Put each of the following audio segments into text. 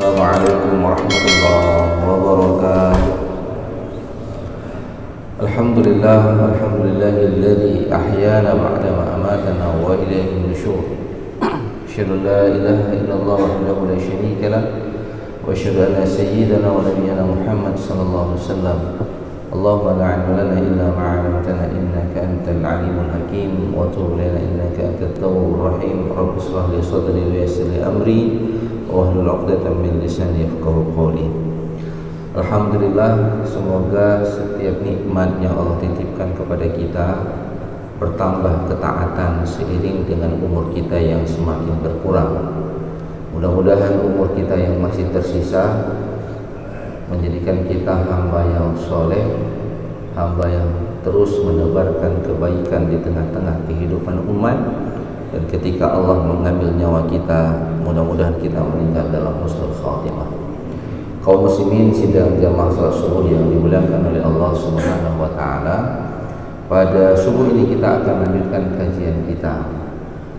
Assalamualaikum warahmatullahi wabarakatuh. Alhamdulillahilladzi ahyana ba'da ma amatana wa ilayhi nusyur. Asyhadu an la ilaha illallah wahdahu la syarika lah wa asyhadu anna sayyidana wa nabiyyana Muhammad sallallahu alaihi wasallam. Allahumma la 'ilma lana illa ma 'allamtana innaka antal 'alimul hakim wa tub lana innaka antat tawwabur rahim. Rabbi shrah li sadri wa yassir li amri wahlul 'uqdatam min lisani yafqahu qawli. Alhamdulillah, semoga setiap nikmat yang Allah titipkan kepada kita bertambah ketaatan seiring dengan umur kita yang semakin berkurang. Mudah-mudahan umur kita yang masih tersisa menjadikan kita hamba yang soleh, hamba yang terus menebarkan kebaikan di tengah-tengah kehidupan umat. Dan ketika Allah mengambil nyawa kita, mudah-mudahan kita meninggal dalam husnul khatimah. Kaum muslimin sidang jamaah salat subuh yang dimuliakan oleh Allah Subhanahu wa taala, pada subuh ini kita akan lanjutkan kajian kita.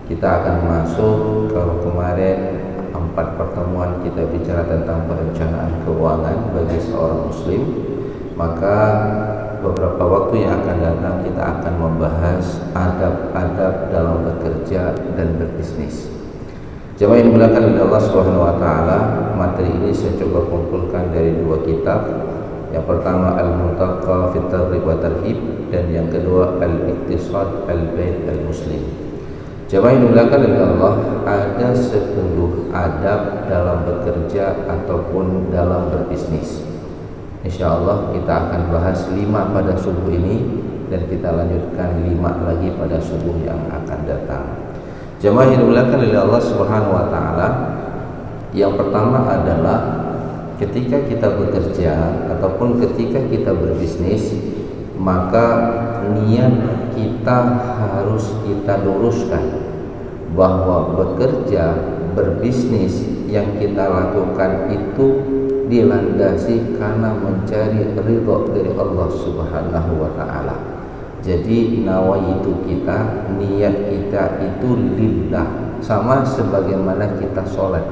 Kita akan masuk, kalau kemarin 4 pertemuan kita bicara tentang perencanaan keuangan bagi seorang muslim, maka beberapa waktu yang akan datang kita akan membahas adab-adab dalam bekerja dan berbisnis. Jemaah yang dimuliakan oleh Allah Subhanahu wa taala, materi ini saya coba kumpulkan dari 2 kitab. Yang pertama Al-Muntaqa fi Targhib wa Tarhib, dan yang kedua Al-Iqtisad Al-Bait Al-Muslim. Jemaah yang dimuliakan oleh Allah, ada 10 adab dalam bekerja ataupun dalam berbisnis. Insyaallah kita akan bahas 5 pada subuh ini, dan kita lanjutkan 5 lagi pada subuh yang akan datang. Jemaah yang dimuliakan oleh Allah Subhanahu wa taala, yang pertama adalah ketika kita bekerja ataupun ketika kita berbisnis, maka niat kita harus kita luruskan bahwa bekerja, berbisnis yang kita lakukan itu dilandasi karena mencari ridha dari Allah Subhanahu wa taala. Jadi nawaitu kita, niat kita itu lillah, sama sebagaimana kita sholat.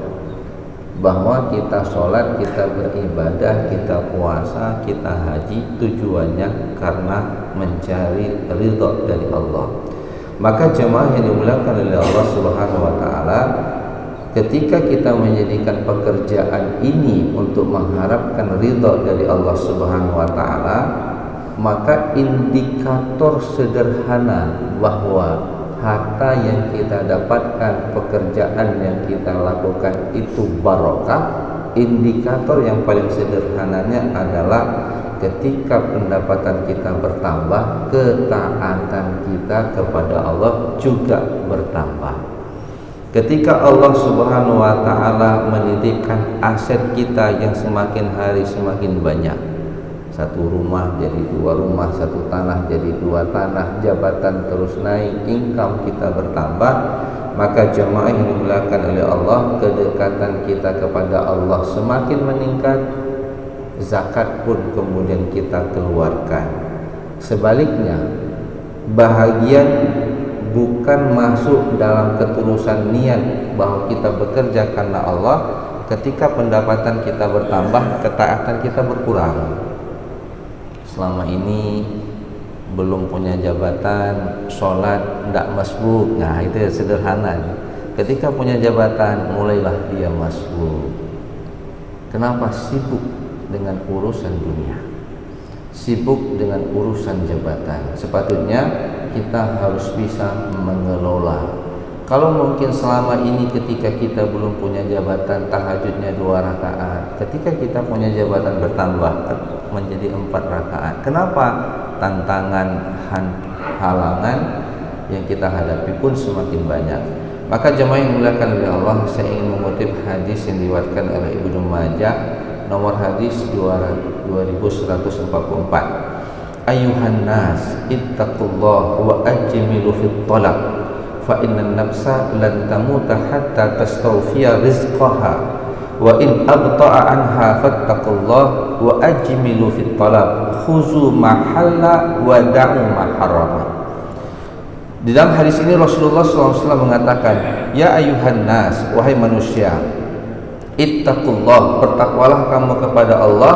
Bahwa kita sholat, kita beribadah, kita puasa, kita haji, tujuannya karena mencari ridha dari Allah. Maka jemaah yang dimuliakan oleh Allah Subhanahu wa taala, ketika kita menjadikan pekerjaan ini untuk mengharapkan ridha dari Allah Subhanahu wa taala, maka indikator sederhana bahwa harta yang kita dapatkan, pekerjaan yang kita lakukan itu barokah, indikator yang paling sederhananya adalah ketika pendapatan kita bertambah, ketaatan kita kepada Allah juga bertambah. Ketika Allah Subhanahu wa taala menitipkan aset kita yang semakin hari semakin banyak, 1 rumah jadi 2 rumah, 1 tanah jadi 2 tanah, jabatan terus naik, income kita bertambah, maka jemaah yang dimuliakan oleh Allah, kedekatan kita kepada Allah semakin meningkat, zakat pun kemudian kita keluarkan. Sebaliknya, bahagian bukan masuk dalam ketulusan niat bahwa kita bekerja karena Allah, ketika pendapatan kita bertambah, ketaatan kita berkurang. Selama ini belum punya jabatan, sholat tidak masbuk. Nah itu sederhana. Ketika punya jabatan, mulailah dia masbuk. Kenapa? Sibuk dengan urusan dunia, sibuk dengan urusan jabatan. Sepatutnya kita harus bisa mengelola. Kalau mungkin selama ini ketika kita belum punya jabatan, tahajudnya 2 rakaat, ketika kita punya jabatan bertambah menjadi 4 rakaat. Kenapa? Tantangan, halangan yang kita hadapi pun semakin banyak. Maka jemaah yang dimuliakan oleh Allah, saya ingin mengutip hadis yang diriwayatkan oleh Ibnu Majah, nomor hadis 2144. Ayuhan nas ittaqullah wa ajmilu fit talab, fa innan nafsa lan tamuta hatta tastawfiya rizqaha, wa in abta'a anha fattaqullah wa ajmilu fit talab, khuzu ma halla wa da'u ma harama. Di dalam hadis ini Rasulullah SAW mengatakan, ya ayuhan nas, wahai manusia, Ittaqullah, bertakwalah kamu kepada Allah.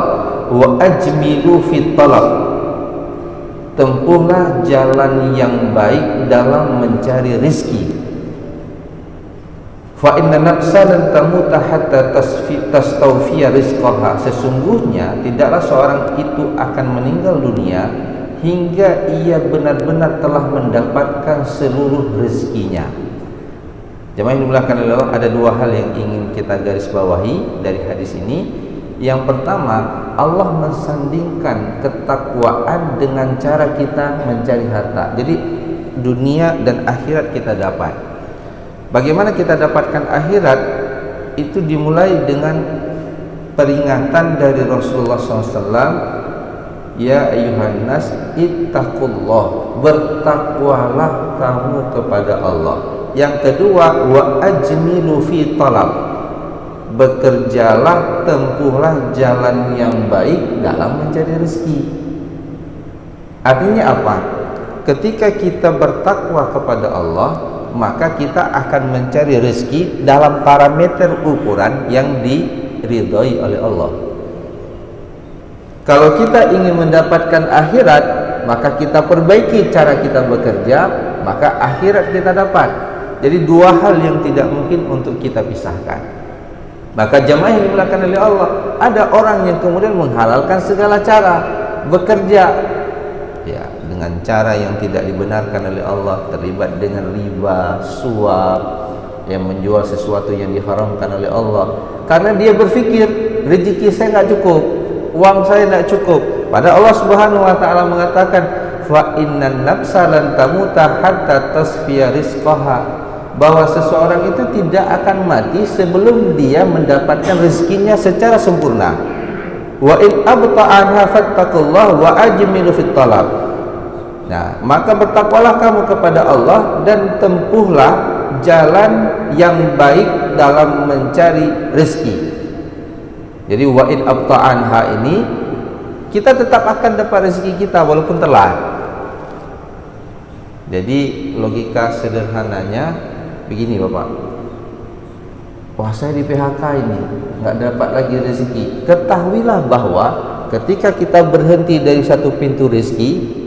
Wa ajmilu fit talab, tempuhlah jalan yang baik dalam mencari rizki. Fa inna nafsa lan tamuta hatta tastawfiya rizqaha, sesungguhnya tidaklah seorang itu akan meninggal dunia hingga ia benar-benar telah mendapatkan seluruh rezekinya. Jemaah yang dimuliakan oleh Allah, ada dua hal yang ingin kita garis bawahi dari hadis ini. Yang pertama, Allah mensandingkan ketakwaan dengan cara kita mencari harta. Jadi dunia dan akhirat kita dapat. Bagaimana kita dapatkan akhirat? Itu dimulai dengan peringatan dari Rasulullah SAW. Ya ayuhan nas ittaqullah, bertakwalah kamu kepada Allah. Yang kedua, wa ajmilu fi talab, bekerjalah, tempuhlah jalan yang baik dalam mencari rezeki. Artinya apa? Ketika kita bertakwa kepada Allah, maka kita akan mencari rezeki dalam parameter ukuran yang diridhoi oleh Allah. Kalau kita ingin mendapatkan akhirat, maka kita perbaiki cara kita bekerja, maka akhirat kita dapat. Jadi dua hal yang tidak mungkin untuk kita pisahkan. Maka jamaah yang dimuliakan oleh Allah, ada orang yang kemudian menghalalkan segala cara bekerja ya dengan cara yang tidak dibenarkan oleh Allah, terlibat dengan riba, suap, yang menjual sesuatu yang diharamkan oleh Allah, karena dia berpikir rezeki saya nggak cukup, uang saya nggak cukup. Pada Allah Subhanahu wa taala mengatakan, fa innan nafsa lan tamuta hatta tasfiya rizqaha, bahwa seseorang itu tidak akan mati sebelum dia mendapatkan rezekinya secara sempurna. Wa in abta'anha fattaqullah wa ajmilu fit talab. Nah, maka bertakwalah kamu kepada Allah dan tempuhlah jalan yang baik dalam mencari rezeki. Jadi wa in abta'anha ini, kita tetap akan dapat rezeki kita walaupun telat. Jadi logika sederhananya begini Bapak, wah saya di PHK ini nggak dapat lagi rezeki. Ketahuilah bahwa ketika kita berhenti dari satu pintu rezeki,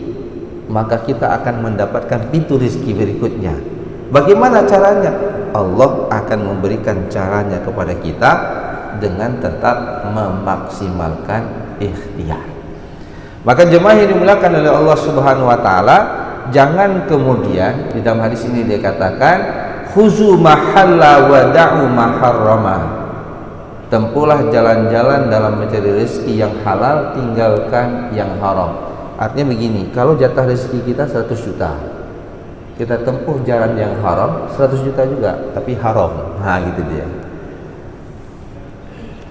maka kita akan mendapatkan pintu rezeki berikutnya. Bagaimana caranya? Allah akan memberikan caranya kepada kita dengan tetap memaksimalkan ikhtiar. Maka jemaah yang dimuliakan oleh Allah Subhanahu wa taala, jangan kemudian di dalam hadis ini dia katakan khuzu mahalla wa da'u maharrama, tempuhlah jalan-jalan dalam mencari rezeki yang halal, tinggalkan yang haram. Artinya begini, kalau jatah rezeki kita 100 juta, kita tempuh jalan yang haram 100 juta juga, tapi haram. Nah gitu dia.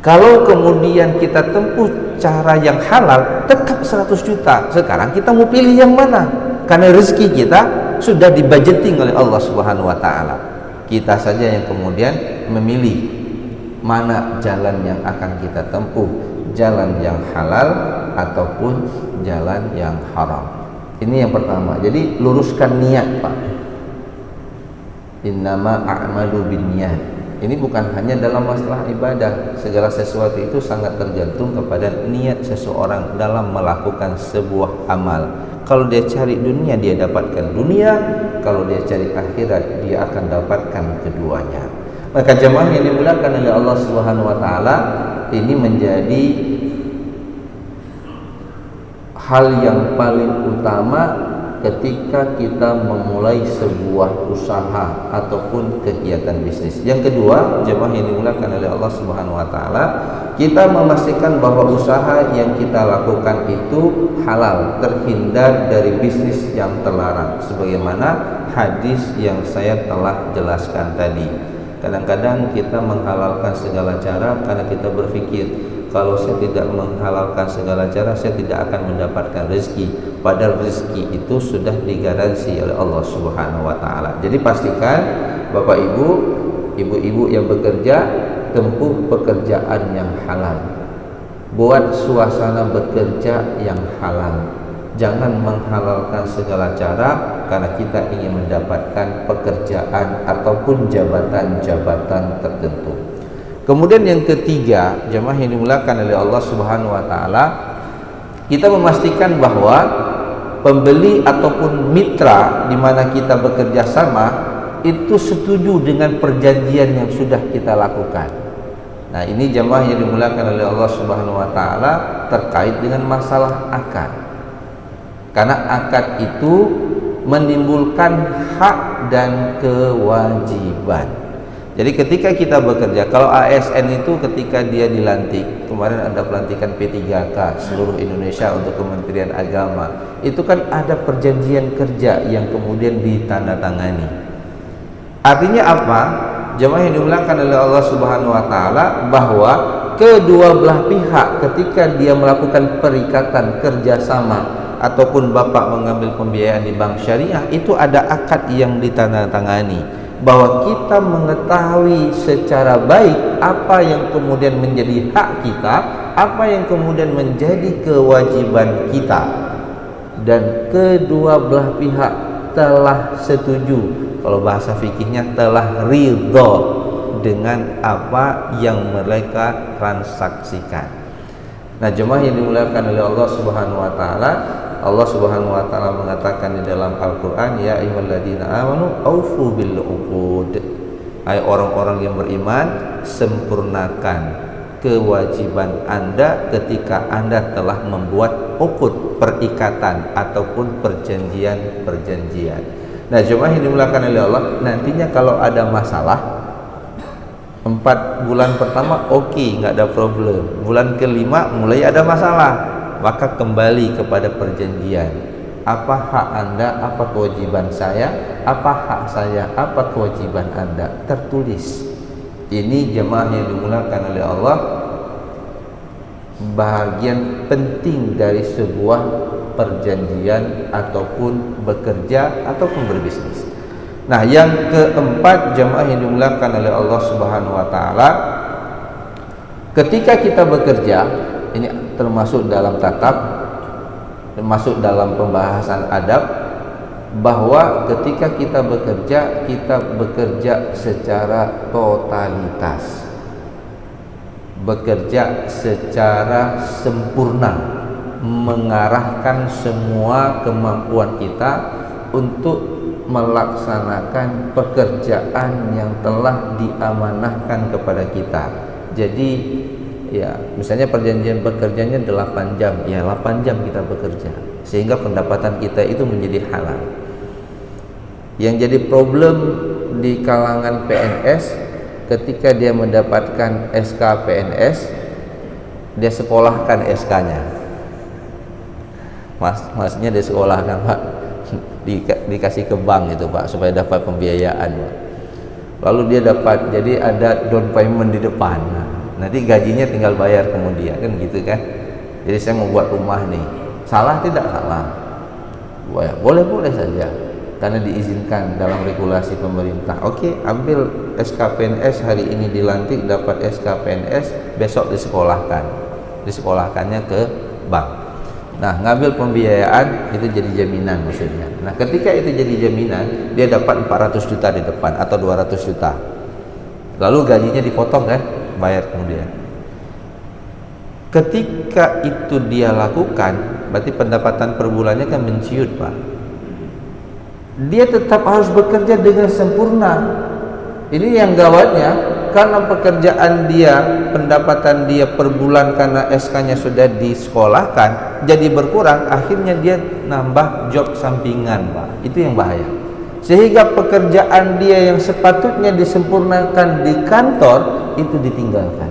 Kalau kemudian kita tempuh cara yang halal, tetap 100 juta. Sekarang kita mau pilih yang mana? Karena rezeki kita sudah dibudgeting oleh Allah Subhanahu wa taala. Kita saja yang kemudian memilih mana jalan yang akan kita tempuh, jalan yang halal ataupun jalan yang haram. Ini yang pertama. Jadi luruskan niat, Pak. Innama a'malu binniyat. Ini bukan hanya dalam masalah ibadah. Segala sesuatu itu sangat tergantung kepada niat seseorang dalam melakukan sebuah amal. Kalau dia cari dunia, dia dapatkan dunia. Kalau dia cari akhirat, dia akan dapatkan keduanya. Maka jemaah yang dimuliakan oleh Allah Subhanahu wa taala, ini menjadi hal yang paling utama ketika kita memulai sebuah usaha ataupun kegiatan bisnis. Yang kedua, jemaah yang dimuliakan oleh Allah Subhanahu wa taala, kita memastikan bahwa usaha yang kita lakukan itu halal, terhindar dari bisnis yang terlarang, sebagaimana hadis yang saya telah jelaskan tadi. Kadang-kadang kita menghalalkan segala cara karena kita berpikir, kalau saya tidak menghalalkan segala cara, saya tidak akan mendapatkan rezeki. Padahal rezeki itu sudah digaransi oleh Allah Subhanahu wa taala. Jadi pastikan Bapak Ibu, ibu-ibu yang bekerja, tempuh pekerjaan yang halal. Buat suasana bekerja yang halal. Jangan menghalalkan segala cara karena kita ingin mendapatkan pekerjaan ataupun jabatan-jabatan tertentu. Kemudian yang ketiga, jemaah yang dimuliakan oleh Allah Subhanahu wa taala, kita memastikan bahwa pembeli ataupun mitra di mana kita bekerja sama itu setuju dengan perjanjian yang sudah kita lakukan. Nah, ini jemaah yang dimuliakan oleh Allah Subhanahu wa taala terkait dengan masalah akad. Karena akad itu menimbulkan hak dan kewajiban. Jadi ketika kita bekerja, kalau ASN itu ketika dia dilantik, kemarin ada pelantikan P3K seluruh Indonesia untuk Kementerian Agama, itu kan ada perjanjian kerja yang kemudian ditandatangani. Artinya apa? Jemaah yang dimuliakan oleh Allah Subhanahu wa taala, bahwa kedua belah pihak ketika dia melakukan perikatan kerjasama ataupun bapak mengambil pembiayaan di bank syariah, itu ada akad yang ditandatangani, bahwa kita mengetahui secara baik apa yang kemudian menjadi hak kita, apa yang kemudian menjadi kewajiban kita, dan kedua belah pihak telah setuju, kalau bahasa fikihnya telah ridho dengan apa yang mereka transaksikan. Nah, jemaah yang dimuliakan oleh Allah Subhanahu wa taala, Allah Subhanahu wa taala mengatakan di dalam Al-Qur'an, ya ayyuhalladzina amanu aufu bil uqud. Hai orang-orang yang beriman, sempurnakan kewajiban Anda ketika Anda telah membuat uqud, perikatan ataupun perjanjian-perjanjian. Nah, jemaah yang dimuliakan oleh Allah, nantinya kalau ada masalah 4 bulan pertama oke, nggak ada problem. Bulan kelima mulai ada masalah, maka kembali kepada perjanjian. Apa hak Anda, apa kewajiban saya, apa hak saya, apa kewajiban Anda, tertulis. Ini jemaah yang dimuliakan oleh Allah, bahagian penting dari sebuah perjanjian ataupun bekerja ataupun berbisnis. Nah, yang keempat, jemaah yang dimuliakan oleh Allah Subhanahu wa taala, ketika kita bekerja, ini termasuk dalam tatap, termasuk dalam pembahasan adab, bahwa ketika kita bekerja secara totalitas, bekerja secara sempurna, mengarahkan semua kemampuan kita untuk melaksanakan pekerjaan yang telah diamanahkan kepada kita. Jadi ya, misalnya perjanjian bekerjanya 8 jam, ya 8 jam kita bekerja, sehingga pendapatan kita itu menjadi halal. Yang jadi problem di kalangan PNS, ketika dia mendapatkan SK PNS, dia sekolahkan SK-nya. Maksudnya dia sekolahkan, Pak, dikasih ke bank itu, Pak, supaya dapat pembiayaan, Pak. Lalu dia dapat, jadi ada down payment di depan. Nanti gajinya tinggal bayar kemudian, kan gitu kan. Jadi saya mau buat rumah nih, salah tidak? Salah, boleh saja, karena diizinkan dalam regulasi pemerintah. Oke, ambil SK PNS, hari ini dilantik dapat SK PNS, besok disekolahkannya ke bank. Nah, ngambil pembiayaan itu jadi jaminan maksudnya. Nah, ketika itu jadi jaminan, dia dapat 400 juta di depan atau 200 juta. Lalu gajinya dipotong kan, bayar kemudian. Ketika itu dia lakukan, berarti pendapatan per bulannya kan menciut, Pak. Dia tetap harus bekerja dengan sempurna. Ini yang gawatnya, karena pekerjaan dia, pendapatan dia per bulan karena SK-nya sudah disekolahkan jadi berkurang, akhirnya dia nambah job sampingan, Pak. Itu yang bahaya. Sehingga pekerjaan dia yang sepatutnya disempurnakan di kantor itu ditinggalkan.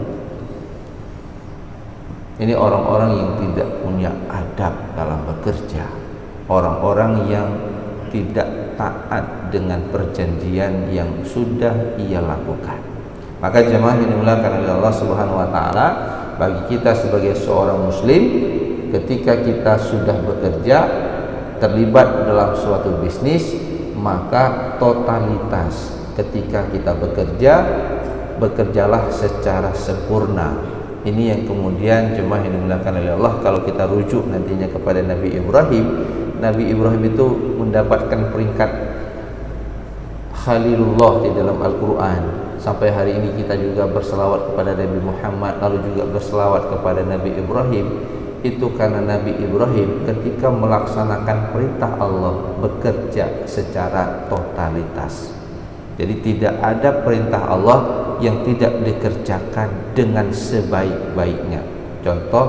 Ini orang-orang yang tidak punya adab dalam bekerja, orang-orang yang tidak taat dengan perjanjian yang sudah ia lakukan. Maka jemaah yang dimuliakan oleh Allah Subhanahu wa taala, bagi kita sebagai seorang muslim, ketika kita sudah bekerja, terlibat dalam suatu bisnis, maka totalitas ketika kita bekerja, bekerjalah secara sempurna. Ini yang kemudian jemaah yang dimuliakan oleh Allah, kalau kita rujuk nantinya kepada Nabi Ibrahim, Nabi Ibrahim itu mendapatkan peringkat Khalilullah di dalam Al-Quran, sampai hari ini kita juga berselawat kepada Nabi Muhammad, lalu juga berselawat kepada Nabi Ibrahim, itu karena Nabi Ibrahim ketika melaksanakan perintah Allah bekerja secara totalitas. Jadi tidak ada perintah Allah yang tidak dikerjakan dengan sebaik-baiknya. Contoh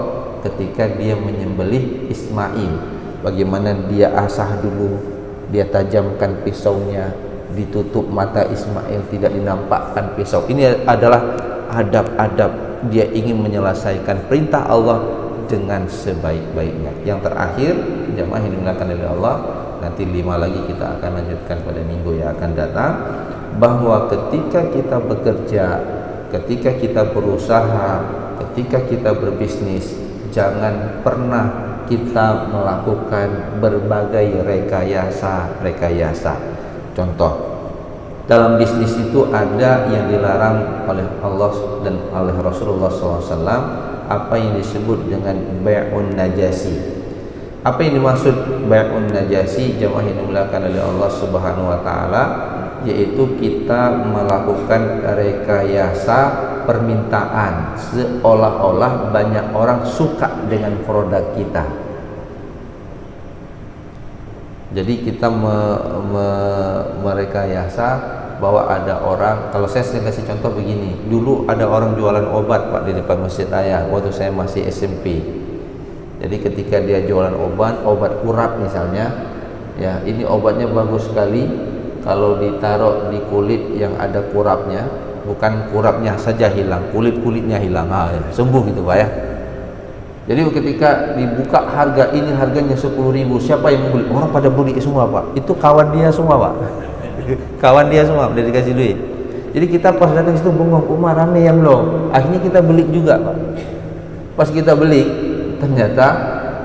ketika dia menyembelih Ismail, bagaimana dia asah dulu, dia tajamkan pisaunya, ditutup mata Ismail, tidak dinampakkan pisau. Ini adalah adab-adab dia ingin menyelesaikan perintah Allah dengan sebaik-baiknya. Yang terakhir, jamaah yang dimuliakan oleh Allah, nanti 5 lagi kita akan lanjutkan pada minggu yang akan datang, bahwa ketika kita bekerja, ketika kita berusaha, ketika kita berbisnis, jangan pernah kita melakukan berbagai rekayasa. Contoh, dalam bisnis itu ada yang dilarang oleh Allah dan oleh Rasulullah SAW, apa yang disebut dengan bai'un najasi. Apa yang dimaksud bai'un najasi, jamaah yang dimuliakan oleh Allah Subhanahu wa taala, yaitu kita melakukan rekayasa permintaan seolah-olah banyak orang suka dengan produk kita. Jadi kita merekayasa bahwa ada orang, kalau saya sering kasih contoh begini, dulu ada orang jualan obat Pak di depan masjid saya waktu saya masih SMP. Jadi ketika dia jualan obat kurap misalnya, ya ini obatnya bagus sekali, kalau ditaruh di kulit yang ada kurapnya, bukan kurapnya saja hilang, kulitnya hilang, sembuh gitu Pak ya. Jadi ketika dibuka harga ini, harganya 10.000, siapa yang membeli? Orang pada beli semua Pak. Itu kawan dia semua Pak. Kawan dia semua udah dikasih duit. Jadi kita pas datang situ bengong, Umar rame yang belum. Akhirnya kita beli juga Pak. Pas kita beli, ternyata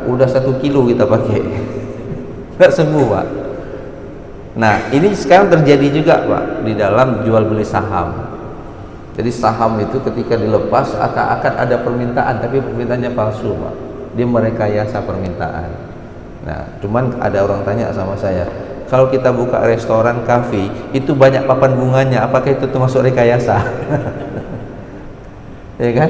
udah 1 kilo kita pakai. Nggak sembuh Pak. Nah ini sekarang terjadi juga Pak di dalam jual beli saham. Jadi saham itu ketika dilepas akan ada permintaan, tapi permintaannya palsu Pak. Dia merekayasa permintaan. Nah cuman ada orang tanya sama saya, kalau kita buka restoran, kafe, itu banyak papan bunganya, apakah itu termasuk rekayasa? Ya kan?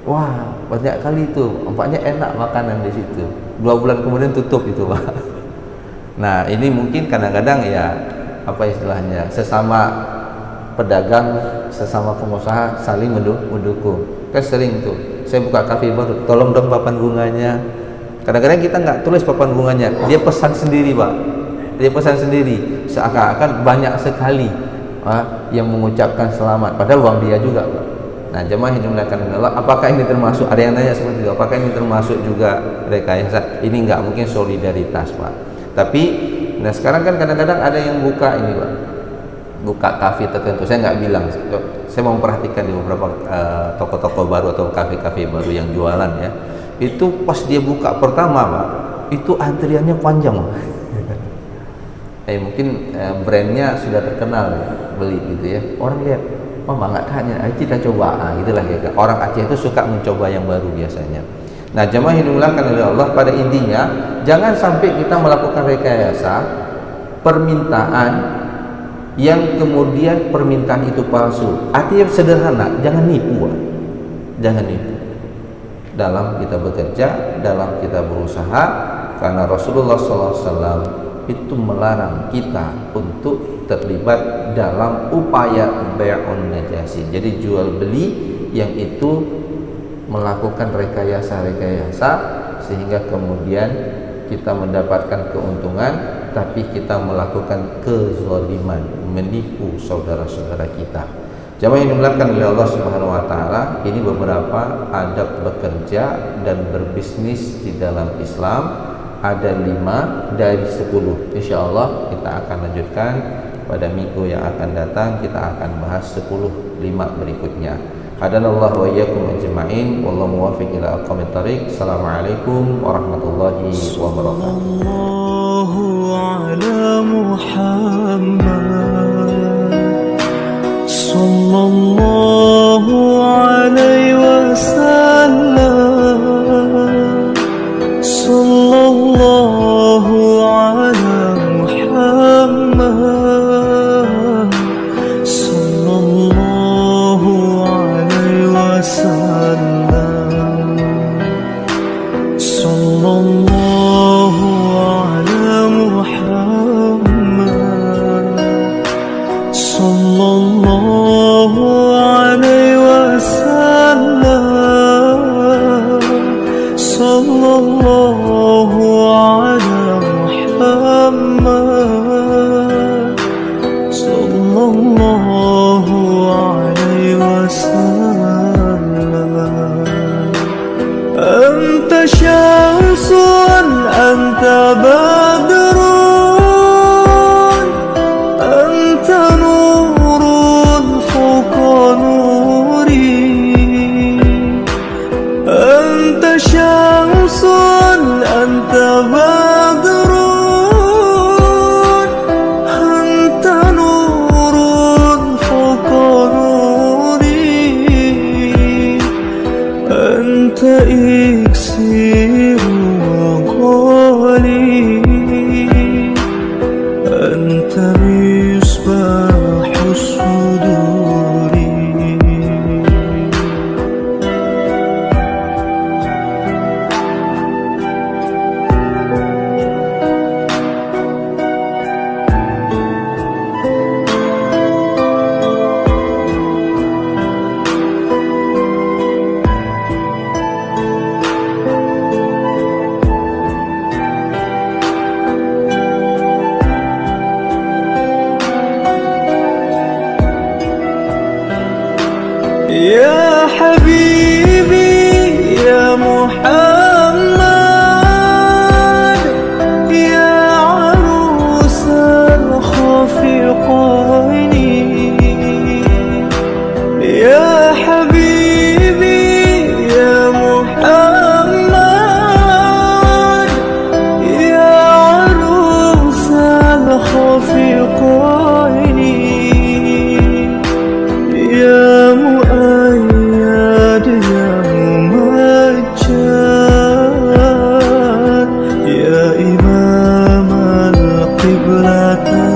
Wah, banyak kali itu, nampaknya enak makanan di situ. 2 bulan kemudian tutup itu Pak. Nah ini mungkin kadang-kadang ya, apa istilahnya, sesama pedagang, sesama pengusaha saling mendukung. Kan sering tuh, saya buka kafe baru, tolong dong papan bunganya. Kadang-kadang kita nggak tulis papan bunganya, dia pesan sendiri Pak. Dia pesan sendiri, seakan-akan banyak sekali yang mengucapkan selamat, padahal uang dia juga Pak. Nah jemaah yang dimuliakan Allah, apakah ini termasuk, ada yang tanya seperti itu, apakah ini termasuk juga rekayasa? Ini nggak, mungkin solidaritas Pak. Tapi nah sekarang kan kadang-kadang ada yang buka ini Pak, buka kafe tertentu, saya nggak bilang, saya mau memperhatikan di beberapa toko-toko baru atau kafe-kafe baru yang jualan ya, itu pas dia buka pertama Pak, itu antriannya panjang Pak. Mungkin brandnya sudah terkenal ya, beli gitu ya, orang lihat, mama nggak tanya, ayo kita coba, gitulah ya. Orang Aceh itu suka mencoba yang baru biasanya. Nah jemaah yang dimuliakan oleh Allah, pada intinya jangan sampai kita melakukan rekayasa permintaan yang kemudian permintaan itu palsu. Artinya sederhana, jangan nipu, jangan nipu dalam kita bekerja, dalam kita berusaha, karena Rasulullah SAW itu melarang kita untuk terlibat dalam upaya bai'un najasi. Jadi jual beli yang itu melakukan rekayasa sehingga kemudian kita mendapatkan keuntungan, tapi kita melakukan kezaliman, menipu saudara-saudara kita. Jamaah yang dimuliakan oleh Allah Subhanahu wa taala, ini beberapa adab bekerja dan berbisnis di dalam Islam. Ada 5 dari 10. Insyaallah kita akan lanjutkan pada minggu yang akan datang. Kita akan bahas 10 5 berikutnya. Hadanallahu wa iyyakum ajma'in, wallahu muwaffiq ila aqwamit thariq. Assalamualaikum warahmatullahi wabarakatuh. Allahu ala Muhammad sallallahu alaihi wasallam. Sallallahu ala Muhammad sallallahu aku